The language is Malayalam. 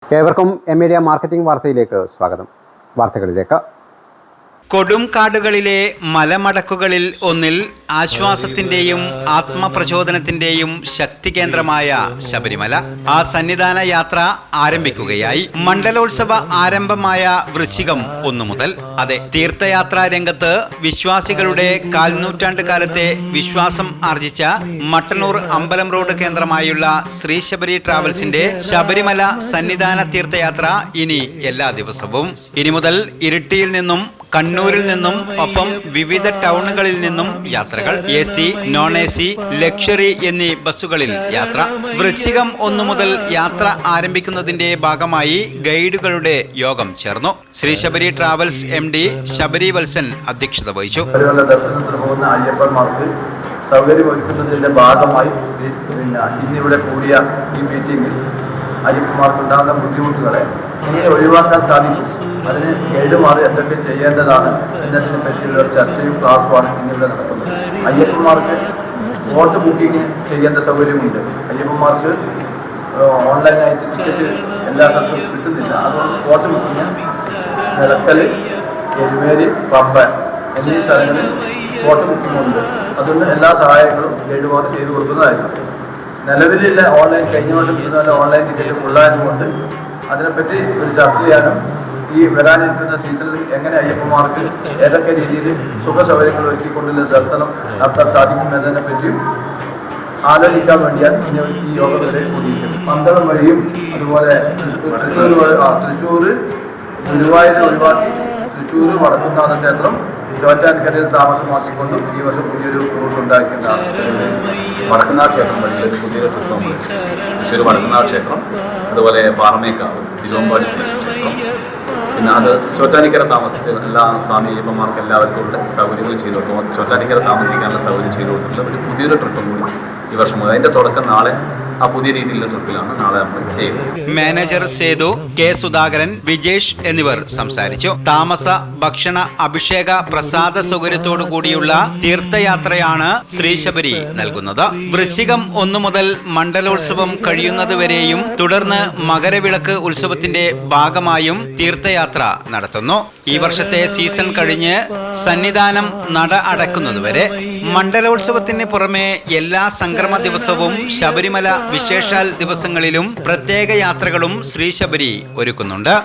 ഏവർക്കും മീഡിയ മാർക്കറ്റിംഗ് വാർത്തയിലേക്ക് സ്വാഗതം. വാർത്തകളിലേക്ക്. കൊടും കാടുകളിലെ മലമടക്കുകളിൽ ഒന്നിൽ ആശ്വാസത്തിന്റെയും ആത്മപ്രചോദനത്തിന്റെയും ശക്തി കേന്ദ്രമായ ശബരിമല ആ സന്നിധാന യാത്ര ആരംഭിക്കുകയായി. മണ്ഡലോത്സവ ആരംഭമായ വൃശ്ചികം 1 മുതൽ. അതെ, തീർത്ഥയാത്രാ രംഗത്ത് വിശ്വാസികളുടെ കാൽനൂറ്റാണ്ട് കാലത്തെ വിശ്വാസം ആർജിച്ച മട്ടന്നൂർ അമ്പലം റോഡ് കേന്ദ്രമായുള്ള ശ്രീ ശബരി ട്രാവൽസിന്റെ ശബരിമല സന്നിധാന തീർത്ഥയാത്ര ഇനി എല്ലാ ദിവസവും. ഇനി മുതൽ ഇരിട്ടിയിൽ നിന്നും കണ്ണൂരിൽ നിന്നും ഒപ്പം വിവിധ ടൗണുകളിൽ നിന്നും യാത്രകൾ. AC, നോൺ AC, ലക്ഷറി എന്നീ ബസ്സുകളിൽ യാത്ര. വൃശ്ചികം 1 മുതൽ യാത്ര ആരംഭിക്കുന്നതിന്റെ ഭാഗമായി ഗൈഡുകളുടെ യോഗം ചേർന്നു. ശ്രീ ശബരി ട്രാവൽസ് MD ശബരി വത്സൻ അധ്യക്ഷത വഹിച്ചു. ദർശനത്തിന് പോകുന്ന അയ്യപ്പന്മാർക്ക് സൗകര്യമൊരുക്കുന്നതിന്റെ ഭാഗമായി ഇന്നിവിടെ കൂടിയ ഈ മീറ്റിംഗിൽ അയ്യപ്പന്മാർക്കുണ്ടാകുന്ന ബുദ്ധിമുട്ടുകളെ എങ്ങനെ ഒഴിവാക്കാൻ സാധിക്കും, അതിന് ഗൈഡുമാർ എന്തൊക്കെ ചെയ്യേണ്ടതാണ് എന്നതിനെ പറ്റിയുള്ള ഒരു ചർച്ചയും ക്ലാസ്സുമാണ് ഇന്നിവിടെ നടക്കുന്നത്. അയ്യപ്പന്മാർക്ക് സ്പോട്ട് ബുക്കിംഗ് ചെയ്യേണ്ട സൗകര്യമുണ്ട്. അയ്യപ്പന്മാർക്ക് ഓൺലൈനായിട്ട് ടിക്കറ്റ് എല്ലാ സ്ഥലത്തും കിട്ടുന്നില്ല. അതുകൊണ്ട് സ്പോട്ട് ബുക്കിംഗ് നിലക്കൽ, എരുമേലി, പമ്പ എന്നീ സ്ഥലങ്ങളിൽ സ്പോട്ട് ബുക്കിംഗ് ഉണ്ട്. അതുകൊണ്ട് എല്ലാ സഹായങ്ങളും ഗൈഡുമാർ ചെയ്തു കൊടുക്കുന്നതായിരിക്കും. നിലവിലുള്ള ഓൺലൈൻ കഴിഞ്ഞ വർഷം കിട്ടുന്ന ഓൺലൈൻ ടിക്കറ്റ് ഫുള്ളായതുകൊണ്ട് അതിനെപ്പറ്റി ഒരു ചർച്ച ചെയ്യാനും ഈ വരാനിരിക്കുന്ന സീസണിൽ എങ്ങനെ അയ്യപ്പന്മാർക്ക് ഏതൊക്കെ രീതിയിൽ സുഖ സൗകര്യങ്ങൾ ഒരുക്കിക്കൊണ്ടുള്ള ദർശനം നടത്താൻ സാധിക്കും എന്നതിനെ പറ്റിയും ആലോചിക്കാൻ വേണ്ടിയാണ് ഇനി ഈ യോഗം വരെ കൂടിയിരിക്കുന്നത്. പന്തളം വഴിയും അതുപോലെ തൃശ്ശൂർ ഗുരുവായൂർ ഒഴിവാക്കി തൃശ്ശൂർ വടക്കുംനാഥ ക്ഷേത്രം ചോറ്റാനിക്കരയിൽ താമസമാക്കിക്കൊണ്ടും ഈ വർഷം പുതിയൊരു റൂട്ട് ഉണ്ടാക്കിയതാണ്. വടക്കുന്നാഥ ക്ഷേത്രം വഴി പുതിയൊരു ട്രിപ്പ് നമ്മൾ തൃശ്ശൂർ വടക്കുന്നാഥ ക്ഷേത്രം, അതുപോലെ പാറമേക്കാവ്, തിരുവമ്പാടി ക്ഷേത്രം, പിന്നെ അത് ചോറ്റാനിക്കര താമസിച്ച് എല്ലാ സ്വാമി അയ്യപ്പന്മാർക്ക് എല്ലാവർക്കും ഉള്ള സൗകര്യങ്ങൾ ചെയ്തു കൊടുത്തു. ചോറ്റാനിക്കര താമസിക്കാനുള്ള സൗകര്യം ചെയ്തു കൊടുത്തിട്ടുള്ള ഒരു പുതിയൊരു ട്രിപ്പും കൂടി ഈ വർഷം മുതൽ. അതിൻ്റെ തുടക്കം നാളെ ആ പുതിയ രീതിയിലുള്ള ട്രിപ്പിലാണ് നാളെ നമ്മൾ ചെയ്യുന്നത്. Manager Sethu, K. സുധാകരൻ, വിജേഷ് എന്നിവർ സംസാരിച്ചു. താമസ, ഭക്ഷണ, അഭിഷേക, പ്രസാദ സൗകര്യത്തോടു കൂടിയുള്ള തീർത്ഥയാത്രയാണ് ശ്രീ ശബരി നൽകുന്നത്. വൃശ്ചികം 1 മുതൽ മണ്ഡലോത്സവം കഴിയുന്നതുവരെയും തുടർന്ന് മകരവിളക്ക് ഉത്സവത്തിന്റെ ഭാഗമായും തീർത്ഥയാത്ര നടത്തുന്നു. ഈ വർഷത്തെ സീസൺ കഴിഞ്ഞ് സന്നിധാനം നട അടക്കുന്നതുവരെ. മണ്ഡലോത്സവത്തിന് പുറമെ എല്ലാ സംക്രമ ദിവസവും ശബരിമല വിശേഷാൽ ദിവസങ്ങളിലും പ്രത്യേക യാത്രകളും ശ്രീ ശബരി ഒരുക്കുന്നുണ്ട്.